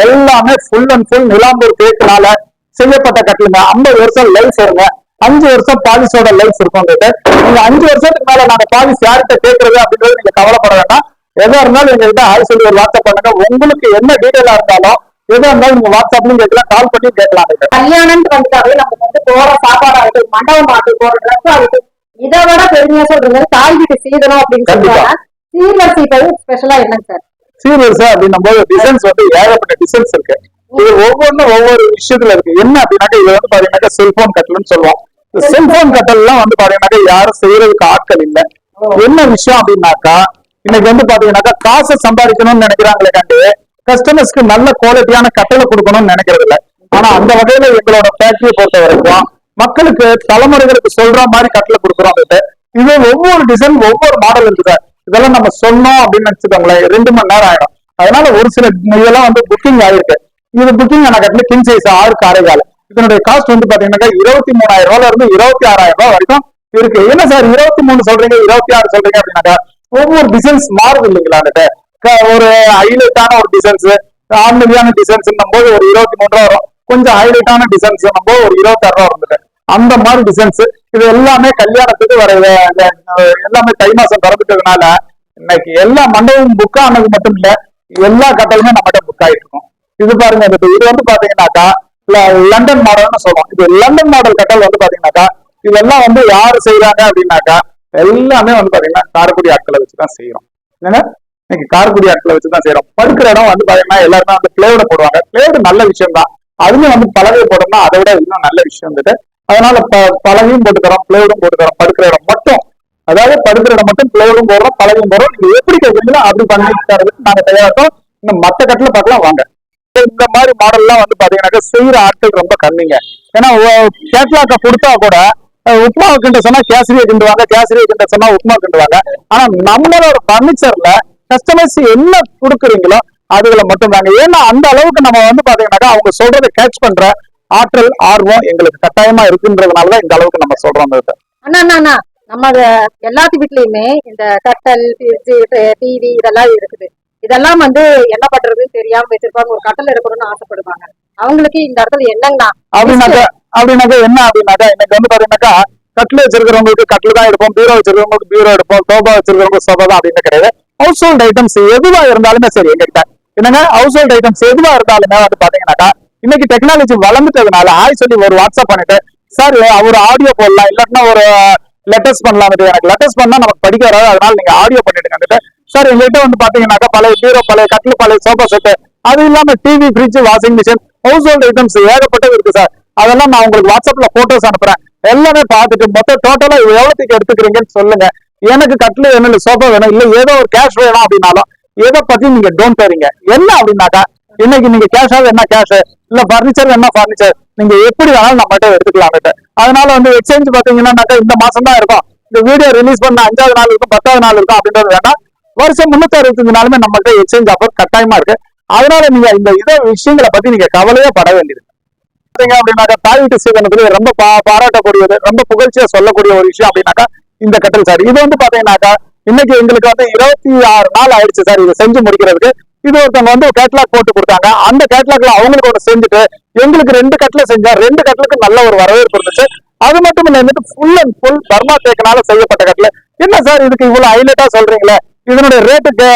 எல்லாமே ஃபுல் அண்ட் ஃபுல் நிலாம்பூர் தேக்குனால செய்யப்பட்ட கட்டிலுங்க. 50 வருஷம் லைஃப் வருங்க. 5 வருஷம் பாலிஷோட லைஃப் இருக்கும். நீங்க 5 வருஷத்துக்கு மேல நாங்க பாலிஷ் யார்கிட்ட கேட்கறது அப்படின்றது நீங்க கவலைப்பட வேண்டாம். எதா இருந்தாலும் எங்ககிட்ட சொல்லி ஒரு வாட்ஸ்அப் பண்ணுங்க. உங்களுக்கு என்ன டீடைலா இருந்தாலும் எதா இருந்தாலும் நீங்க வாட்ஸ்அப்லயும் கேட்கலாம், கால் பண்ணி கேட்கலாம். கல்யாணம் வந்துட்டாவே நமக்கு வந்து போற சாப்பாடு ஆகட்டும், மண்டபம் ஆகட்டும், போற ட்ரெஸ் ஆகட்டும், இதை விட பெருமையா சொல்றது தாய் வீட்டு சீதனம் அப்படின்னு சொல்லுவாங்க. சீர்வரிசை ஸ்பெஷலா என்னங்க சார்? சீரியஸா அப்படின்னும் போது டிசைன்ஸ் வந்து ஏகப்பட்ட டிசைன்ஸ் இருக்கு. இது ஒவ்வொன்றும் ஒவ்வொரு விஷயத்துல இருக்கு. என்ன அப்படின்னாக்கா இது வந்து பாத்தீங்கன்னாக்கா செல்போன் கட்டல்னு சொல்லுவோம். இந்த செல்போன் கட்டல் எல்லாம் வந்து பாத்தீங்கன்னாக்கா யாரும் செய்யறதுக்கு ஆட்கள் இல்லை. என்ன விஷயம் அப்படின்னாக்கா இன்னைக்கு வந்து பாத்தீங்கன்னாக்கா காசை சம்பாதிக்கணும்னு நினைக்கிறாங்களே கண்டு கஸ்டமர்ஸ்க்கு நல்ல குவாலிட்டியான கட்டளை கொடுக்கணும்னு நினைக்கிறது இல்லை. ஆனா அந்த வகையில எங்களோட ஃபேக்டரியை பொறுத்த வரைக்கும் மக்களுக்கு தலைமுறைகளுக்கு சொல்ற மாதிரி கட்டளை கொடுக்குறோம். இது ஒவ்வொரு டிசைன் ஒவ்வொரு மாடல் இருக்கு சார். இதெல்லாம் நம்ம சொன்னோம் அப்படின்னு நினைச்சுக்கோங்களேன் 2 மணி நேரம் ஆயிடும். அதனால ஒரு சில இதெல்லாம் வந்து புக்கிங் ஆயிருக்கு. இது புக்கிங் ஆன கட்டில கிங் சைஸ் 6க்கு 6.25. இதனுடைய காஸ்ட் வந்து பாத்தீங்கன்னாக்கா 23,000 இருந்து 26,000 வரைக்கும் இருக்கு. என்ன சார் 23 சொல்றீங்க 26 சொல்றீங்க அப்படின்னாக்கா ஒவ்வொரு டிசைன்ஸ் மாறுது இல்லைங்களா? ஒரு ஹைலைட்டான ஒரு டிசைன்ஸ் ஆன்மீதியான டிசைன்ஸ் போது ஒரு 23 வரும். கொஞ்சம் ஹைலைட்டான டிசைன்ஸ் போது ஒரு 26 இருந்தது. அந்த மாதிரி டிசைன்ஸ் இது எல்லாமே கல்யாணத்துக்கு வர எல்லாமே தை மாசம் திறந்துட்டதுனால இன்னைக்கு எல்லா மண்டபமும் புக் ஆனது மட்டும் இல்ல, எல்லா கட்டலுமே நம்மகிட்ட புக் ஆயிட்டு இருக்கும். இது பாருங்க, இது வந்து பாத்தீங்கன்னாக்கா லண்டன் மாடல்னு சொல்றோம். இது லண்டன் மாடல் கட்டல் வந்து பாத்தீங்கன்னாக்கா இதெல்லாம் வந்து யாரு செய்யறாங்க அப்படின்னாக்கா எல்லாமே வந்து பாத்தீங்கன்னா காரைக்குடி ஆட்களை வச்சுதான் செய்யறோம். ஏன்னா இன்னைக்கு காரைக்குடி ஆட்களை வச்சுதான் செய்யறோம். படுக்கிற இடம் வந்து பாத்தீங்கன்னா எல்லாருமே வந்து பிளேவுட போடுவாங்க. பிளேவுடு நல்ல விஷயம் தான். அதுலயும் வந்து பலகை போட்டோம்னா அதை விட இன்னும் நல்ல விஷயம் வந்துட்டு அதனால பலகையும் போட்டுக்கிறோம், பிளேவுடும் போட்டுக்கிறோம். படுக்கிற இடம் மட்டும், அதாவது படுக்கிற இடம் மட்டும் பிளேவுடும் போடுறோம், பலகையும் போடுறோம். நீங்க எப்படி கேட்குறீங்களோ அப்படி பண்ணி தரதுக்கு நாங்க தயாரிட்டோம். இன்னும் மற்ற கட்டில பார்க்கலாம் வாங்க. இந்த மாதிரி மாடல் எல்லாம் வந்து பாத்தீங்கன்னாக்கா செய்யற ஆட்கள் ரொம்ப கம்மிங்க. ஏன்னா கேட்லாக்க கொடுத்தா கூட உப்மாவை கிண்ட சொன்னா கேசரியை கிண்டுவாங்க, கேசரியை கிண்ட சொன்னா உப்மா கிண்டுவாங்க. ஆனா நம்மளோட பர்னிச்சர்ல கஸ்டமர்ஸ் என்ன கொடுக்குறீங்களோ அதுகளை மட்டும் தாங்க. ஏன்னா அந்த அளவுக்கு நம்ம வந்து பாத்தீங்கன்னாக்கா அவங்க சொல்றதை கேட்ச் பண்ற ஆற்றல் ஆர்வம் எங்களுக்கு கட்டாயமா இருக்குன்றதுனாலதான் இந்த அளவுக்கு நம்ம சொல்றோம். அண்ணா நம்ம எல்லாத்து வீட்லயுமே இந்த கட்டல், டிவி இதெல்லாம் இருக்குது. இதெல்லாம் வந்து என்ன பண்றதுன்னு தெரியாம வச்சிருப்பாங்க. ஒரு கட்டல் எடுக்கணும்னு ஆசைப்படுவாங்க. அவங்களுக்கு இந்த இடத்துல என்னங்கண்ணா அப்படின்னாக்கா என்ன அப்படின்னாக்கா இன்னைக்கு வந்து பாத்தீங்கன்னாக்கா கட்டில் வச்சிருக்கிறவங்களுக்கு கட்டில் தான் எடுப்போம், பீரோ வச்சிருக்கிறவங்களுக்கு பீரோ எடுப்போம், சோபா வச்சிருக்கிறவங்க சோபா தான் அப்படின்னு கிடையாது. ஹவுஸ் ஹோல்ட் ஐட்டம்ஸ் எதுவா இருந்தாலுமே சரி எங்ககிட்ட என்னங்க ஹவுஸ் ஹோல்ட் ஐட்டம்ஸ் எதுவா இருந்தாலுமே வந்து பாத்தீங்கன்னாக்கா இன்னைக்கு டெக்னாலஜி வளர்ந்துட்டதுனால சொல்லி ஒரு வாட்ஸ்அப் பண்ணிட்டு சார் ஒரு ஆடியோ போடலாம், இல்லாட்டினா ஒரு லெட்டர்ஸ் பண்ணலாம். எனக்கு லெட்டர்ஸ் பண்ணா நமக்கு படிக்க வராது, அதனால நீங்க ஆடியோ பண்ணிட்டு சார் எங்ககிட்ட வந்து பாத்தீங்கன்னாக்கா பழைய பீரோ, பழைய கட்டில், பழைய சோபா செட்டு, அது இல்லாம TV, fridge, washing machine, house hold items ஏகப்பட்டது இருக்கு சார். அதெல்லாம் நான் உங்களுக்கு வாட்ஸ்அப்ல போட்டோஸ் அனுப்புறேன். எல்லாமே பார்த்துட்டு மொத்தம் டோட்டலா எவ்வளவுக்கு எடுத்துக்கிறீங்கன்னு சொல்லுங்க. எனக்கு கட்டில் வேணும், இல்ல சோபா வேணும், இல்ல ஏதோ ஒரு கேஷ் வேணும் அப்படின்னாலும் எதை பத்தி நீங்க டோன்ட் வரீங்க. என்ன அப்படின்னாக்கா இன்னைக்கு நீங்க கேஷாவது என்ன கேஷ், இல்ல பர்னிச்சர் என்ன பர்னிச்சர், நீங்க எப்படி வேணாலும் நம்மகிட்ட எடுத்துக்கலாம். அதனால வந்து எக்ஸ்சேஞ்ச் பாத்தீங்கன்னா இந்த மாசம் தான் இருக்கும், இந்த வீடியோ ரிலீஸ் பண்ண 5வது நாள் இருக்கும், 10வது நாள் இருக்கும் அப்படின்றது வேண்டாம். வருஷம் 365 நாளுமே நம்மகிட்ட எக்ஸ்சேஞ்ச் ஆஃபர் கட்டாயமா இருக்கு. அதனால நீங்க இந்த இதை விஷயங்களை பத்தி நீங்க கவலையே பட வேண்டியது அப்படின்னாக்கா தாய் வீட்டு சீதனத்துல ரொம்ப பாராட்டக்கூடியது, ரொம்ப புகழ்ச்சியா சொல்லக்கூடிய ஒரு விஷயம் அப்படின்னாக்கா இந்த கட்டல் சார். இது வந்து பாத்தீங்கன்னாக்கா இன்னைக்கு எங்களுக்கு வந்து 26 நாள் ஆயிடுச்சு சார் இதை செஞ்சு முடிக்கிறதுக்கு. இது ஒருத்தவங்க வந்து கேட்லாக் போட்டு கொடுத்தாங்க. அந்த கேட்லாக்ல அவங்களுக்கு ஒரு செஞ்சுட்டு எங்களுக்கு 2 கட்டில செஞ்சா 2 கட்டிலுக்கு நல்ல ஒரு வரவேற்பு இருந்துச்சு. அது மட்டும் இல்ல வந்துட்டு ஃபுல் அண்ட் ஃபுல் பர்மா தேக்கினால செய்யப்பட்ட கட்டில. என்ன சார் இதுக்கு இவ்வளவு ஹைலைட்டா சொல்றீங்களே, இதனுடைய ரேட்டுக்கு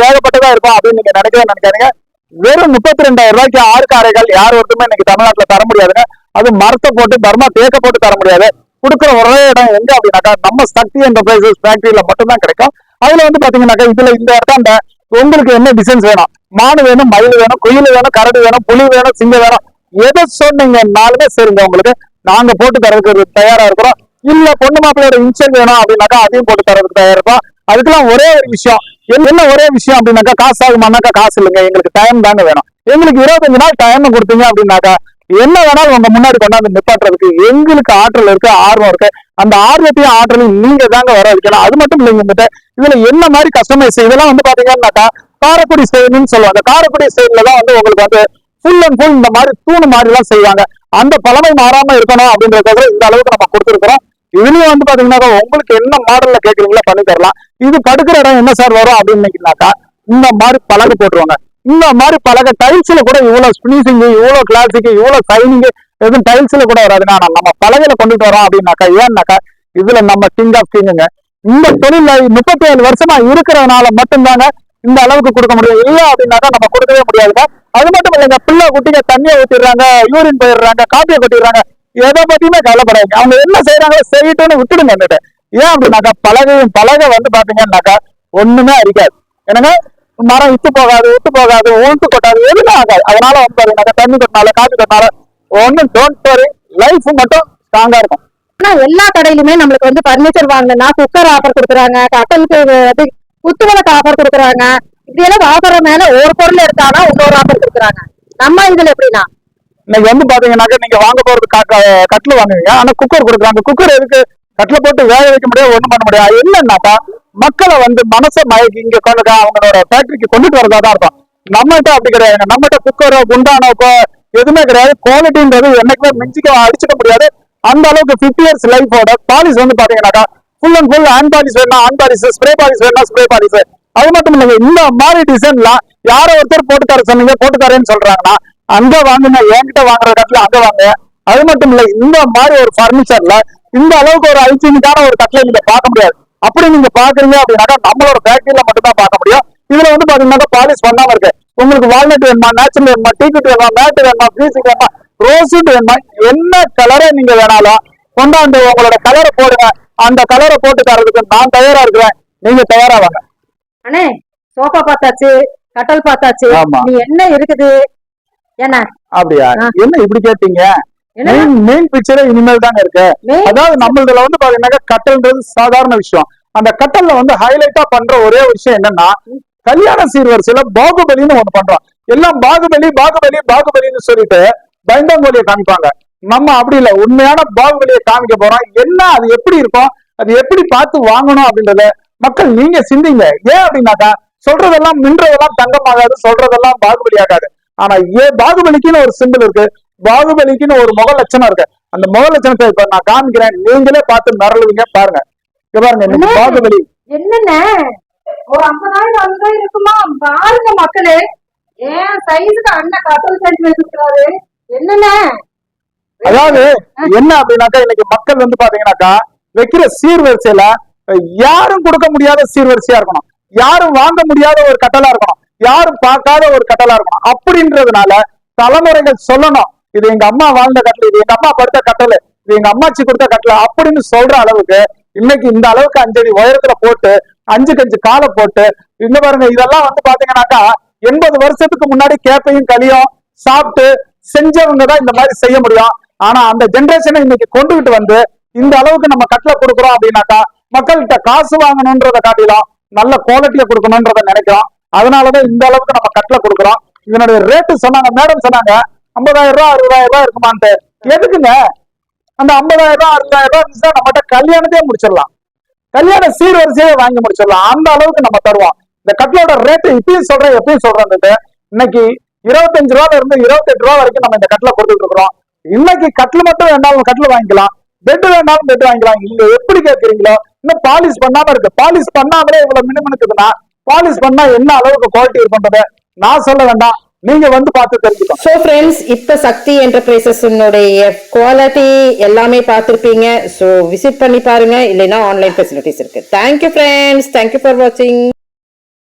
ஏகப்பட்டதா இருக்கும் அப்படின்னு நீங்க நினைக்காதீங்க. வெறும் 32,000 ரூபாய்க்கு 6க்கு 6.25 யார் ஒருத்தருமே இன்னைக்கு தமிழ்நாட்டுல தர முடியாதுங்க. அது மரத்தை போட்டு பர்மா தேக்க போட்டு தர முடியாது. கொடுக்குற ஒரே இடம் எங்க அப்படின்னாக்கா நம்ம சக்தி என்டர்பிரைசஸ் ஃபேக்டரியில மட்டும்தான் கிடைக்கும். அதுல வந்து பாத்தீங்கன்னாக்கா இதுல இந்த இடத்தாண்ட உங்களுக்கு என்ன டிசைன்ஸ் வேணும், மாடு வேணும், மயில் வேணும், குயில் வேணும், கரடு வேணும், புலி வேணும், சிங்கம் வேணும், எதை சொன்னீங்கன்னாலுமே சரிங்க உங்களுக்கு நாங்க போட்டு தரதுக்கு தயாரா இருக்கிறோம். இல்ல பொண்ணு மாப்பிள்ளையோட இன்சல் வேணும் அப்படின்னாக்கா அதையும் போட்டு தரதுக்கு தயாரா இருக்கும். அதுக்கெல்லாம் ஒரே ஒரு விஷயம், என்ன ஒரே விஷயம் அப்படின்னாக்கா, காசு ஆகுமானாக்கா காசு இல்லைங்க, எங்களுக்கு டைம் தாங்க வேணும். எங்களுக்கு 25 நாள் டைம் கொடுத்தீங்க அப்படின்னாக்கா என்ன வேணாலும் உங்க முன்னாடி கொண்டாந்து நிப்பாட்டுறதுக்கு எங்களுக்கு ஆற்றல் இருக்கு, ஆர்வம் இருக்கு. அந்த ஆர்வத்தையும் ஆற்றலையும் நீங்க தாங்க வர வைக்கணும். அது மட்டும் இல்லைங்க, வந்துட்டு இதுல என்ன மாதிரி கஸ்டமைஸ் இதெல்லாம் வந்து பாத்தீங்கன்னாக்கா காரைக்குடி ஸ்டைல்னு சொல்லுவாங்க. காரைக்குடி ஸ்டைல்ல தான் வந்து உங்களுக்கு வந்து ஃபுல் அண்ட் ஃபுல் இந்த மாதிரி தூணு மாதிரி எல்லாம் செய்வாங்க. அந்த பழமை மாறாம இருக்கணும் அப்படின்றத இந்த அளவுக்கு நம்ம கொடுத்துருக்கிறோம். இதுலயும் வந்து பாத்தீங்கன்னா உங்களுக்கு என்ன மாடல்ல கேட்கறீங்களோ பண்ணி தரலாம். இது படுக்கிற இடம் என்ன சார் வரும் அப்படின்னீங்கன்னாக்கா இந்த மாதிரி பலகை போட்டுருவாங்க. இந்த மாதிரி பலகை டைல்ஸ்ல கூட இவ்வளவு ஸ்பினிஷிங், இவ்வளவு கிளாசிக், இவ்வளவு சைனிங் எதுவும் டைல்ஸ்ல கூட வராதுங்க. ஆனா நம்ம பலகையில கொண்டுட்டு வரோம் அப்படின்னாக்கா, ஏன்னாக்கா இதுல நம்ம கிங் ஆஃப் கிங்குங்க. இந்த தொழில 37 வருஷமா இருக்கிறதுனால மட்டும்தாங்க இந்த அளவுக்கு கொடுக்க முடியும். இல்ல அப்படின்னாக்கா நம்ம கொடுக்கவே முடியாதுங்க. அது மட்டும் இல்லைங்க, பிள்ளை குட்டிங்க தண்ணியை ஊத்திடுறாங்க, யூரின் போயிடுறாங்க, காப்பியை கொட்டிடுறாங்க, எதை பத்தியுமே கவலைப்படாதுங்க. அவங்க என்ன செய்யறாங்களோ செய்யிட்டுன்னு விட்டுடுங்க. வந்துட்டு ஏன் அப்படின்னாக்கா பலகை வந்து பாத்தீங்கன்னாக்கா ஒண்ணுமே அரிக்காது. என்னங்க, மரம் விட்டு போகாது, ஊட்டு கொட்டாது, எதுவுமே ஆகாது. அதனால வந்து பாத்தீங்கன்னா தண்ணி கொட்டினால காப்பி கொட்டினால ஒன்னும் டோன்ட் வரி, லைஃப் மட்டும் ஸ்ட்ராங்கா இருக்கும். ஆனா எல்லா கடையிலுமே நம்மளுக்கு வந்து பர்னிச்சர் வாங்கினா குக்கர் ஆஃபர் கொடுக்குறாங்க, கட்டலுக்கு குத்துவிளக்கு ஆஃபர் கொடுக்குறாங்க. இப்படி எல்லாம் ஆஃபர் மேல ஒரு பொருள் எடுத்தானா இன்னொரு ஆஃபர் கொடுக்குறாங்க. நம்ம இதுல எப்படின்னா இன்னைக்கு வந்து பாத்தீங்கன்னாக்கா நீங்க வாங்க போறது கட்டில் வாங்குவீங்க, ஆனா குக்கர் கொடுக்குறாங்க. குக்கர் எதுக்கு? கட்டில போட்டு வேக வைக்க முடியாது, ஒண்ணும் பண்ண முடியாது. என்னன்னாக்கா மக்களை வந்து மனசை மயக்கி இங்க கொண்டு அவங்களோட ஃபேக்டரிக்கு கொண்டுட்டு வரதா தான் இருக்கும். நம்மகிட்ட அப்படி கிடையாது. நம்மகிட்ட குக்கரோ குண்டானோ எதுவுமே கிடையாது. குவாலிட்டின்றது என்னைக்குமே அடிச்சுக்க முடியாது. அந்த அளவுக்கு 50 years லைஃபோட பாலிஷ் வந்து பாத்தீங்கன்னாக்கா full and full hand polish வேணா ஹேண்ட் பாலிஷ், ஸ்ப்ரே பாலிஷ் வேணா ஸ்ப்ரே பாலிஷ். அது மட்டும் இல்லைங்க, இந்த மாதிரி டிசைன்லாம் யாரோ ஒருத்தர் போட்டு தர சொன்னீங்க, போட்டு தரேன்னு சொல்றாங்கன்னா அங்க வாங்குங்க, என்கிட்ட வாங்குற கட்டில அங்க வாங்க. அது மட்டும் இல்ல, இந்த மாதிரி ஒரு பர்னிச்சர்ல இந்த அளவுக்கு ஒரு ஹைஜீனிக்கான ஒரு கட்டில நீங்க பார்க்க முடியாது. அப்படி நீங்க பாக்குறீங்க அப்படின்னாக்கா நம்மளோட ஃபேக்டரியில மட்டும் தான் பார்க்க முடியும். இதுல வந்து பாத்தீங்கன்னா பாலிஷ் பண்ணாம இருக்கு. உங்களுக்கு வால்நட் வேணுமா, நேச்சுரல் வேணுமா, டீக்குட் வேணுமா, மேட் வேணுமா, பீசிக் வேணுமா, ரோஸ்வுட் வேணுமா, என்ன கலரை நீங்க வேணாலும் கொண்டாந்து உங்களோட கலரை போடுங்க. அந்த கலரை போட்டு தரதுக்கு நான் தயாரா இருக்கிறேன், நீங்க தயாரா வாங்க. அண்ணே சோஃபா பார்த்தாச்சு, கட்டல் பார்த்தாச்சு, ஆமா. நீ என்ன இருக்குது என்ன அப்படியா? என்ன இப்படி கேட்டீங்க? மெயின் பிக்சரே இனிமேல் தாங்க இருக்கு. அதாவது நம்மளதுல வந்து பாத்தீங்கன்னா கட்டல்ன்றது சாதாரண விஷயம். அந்த கட்டல்ல வந்து ஹைலைட்டா பண்ற ஒரே விஷயம் என்னன்னா, கல்யாண சீர்வரிசையில பாகுபலின்னு ஒண்ணு பண்றோம். எல்லாம் பாகுபலின்னு சொல்லிட்டு பயந்தாங்கோலியை காமிப்பாங்க. நம்ம அப்படி இல்ல, உண்மையான பாகுபலியை காமிக்க போறோம். என்ன அது எப்படி இருக்கும், அது எப்படி பார்த்து வாங்கணும் அப்படின்றத மக்கள் நீங்க சிந்திங்க. ஏன் அப்படின்னாக்கா சொல்றதெல்லாம் மின்றதெல்லாம் தங்கமாகாது, சொல்றதெல்லாம் பாகுபலி ஆகாது. ஆனா பாகுபலிக்குன்னு ஒரு சிம்பிள் இருக்கு, பாகுபலிக்குன்னு ஒரு முக லட்சணம் இருக்கு. அந்த முக லட்சணத்தை இப்ப நான் காமிக்கிறேன், நீங்களே பார்த்து மிரளுவீங்க. பாருங்க, இங்க பாருங்க பாகுபலி. என்னென்ன ஒரு 50,000 இருக்குமா பாருங்க மக்களே. ஏன் சைஸுக்கு அண்ணன் கட்டல் செஞ்சு வச்சிருக்காரு. என்னென்ன அதாவது என்ன அப்படின்னாக்கா இன்னைக்கு மக்கள் வந்து பாத்தீங்கன்னாக்கா வைக்கிற சீர்வரிசையில யாரும் கொடுக்க முடியாத சீர்வரிசையா இருக்கணும், யாரும் வாங்க முடியாத ஒரு கட்டலா இருக்கணும், யாரும் பார்க்காத ஒரு கட்டலா இருக்கணும். அப்படின்றதுனால தலைமுறைகள் சொல்லணும், இது எங்க அம்மா வாழ்ந்த கட்டல், இது எங்க அம்மா படுத்த கட்டல், இது எங்க அம்மாச்சி கொடுத்த கட்டல் அப்படின்னு சொல்ற அளவுக்கு இன்னைக்கு இந்த அளவுக்கு 5 அடி உயரத்துல போட்டு 5 கஞ்சு காலை போட்டு இந்த பாருங்க. இதெல்லாம் வந்து பாத்தீங்கன்னாக்கா 80 வருஷத்துக்கு முன்னாடி கேப்பையும் களியும் சாப்பிட்டு செஞ்சவங்க தான் இந்த மாதிரி செய்ய முடியும். ஆனா அந்த ஜெனரேஷனை இன்னைக்கு கொண்டுகிட்டு வந்து இந்த அளவுக்கு நம்ம கட்டளை கொடுக்குறோம் அப்படின்னாக்கா மக்கள்கிட்ட காசு வாங்கணும்ன்றத காட்டிலும் நல்ல குவாலிட்டியை கொடுக்கணும்ன்றத நினைக்கிறோம். அதனாலதான் இந்த அளவுக்கு நம்ம கட்டளை கொடுக்குறோம். இதனுடைய ரேட்டு சொன்னாங்க, மேடம் சொன்னாங்க 50,000 ரூபாய் 60,000 ரூபாய் இருக்குமான்ட்டு. எதுக்குங்க அந்த 50,000 ரூபாய் 60,000 ரூபாய் இருந்துச்சுன்னா நம்மகிட்ட கல்யாணத்தையே முடிச்சிடலாம், கல்யாண சீர்வரிசையே வாங்கி முடிச்சிடலாம். அந்த அளவுக்கு நம்ம தருவோம். இந்த கட்டளோட ரேட்டு இப்பயும் சொல்றேன், எப்பயும் சொல்றேன், இன்னைக்கு 25 ரூபாயில இருந்து 28 ரூபாய் வரைக்கும் நம்ம இந்த கட்டில கொடுத்துட்டு இருக்கிறோம். இன்னைக்கு கட்டில் மட்டும் வேண்டாலும் கட்டில் வாங்கிக்கலாம், பெட் வேண்டாலும் பெட் வாங்கிக்கலாம். நீங்க எப்படி கேட்கறீங்களோ, இன்னும் பாலிஷ் பண்ணாம இருக்கு. பாலிஷ் பண்ணாமலே இவ்வளவு மினுமினுக்குதுன்னா பாலிஷ் பண்ணா என்ன அளவுக்கு குவாலிட்டி இருக்குன்றத நான் சொல்ல வேண்டாம், நீங்க வந்து பார்த்து தெரிஞ்சுக்கோங்க. ஸோ ஃப்ரெண்ட்ஸ், இப்ப சக்தி என்டர்பிரைசஸ்னுடைய குவாலிட்டி எல்லாமே பார்த்துருப்பீங்க. ஸோ விசிட் பண்ணி பாருங்க, இல்லைன்னா ஆன்லைன் ஃபெசிலிட்டிஸ் இருக்கு. தேங்க்யூ ஃப்ரெண்ட்ஸ், தேங்க்யூ ஃபார் வாட்சிங்.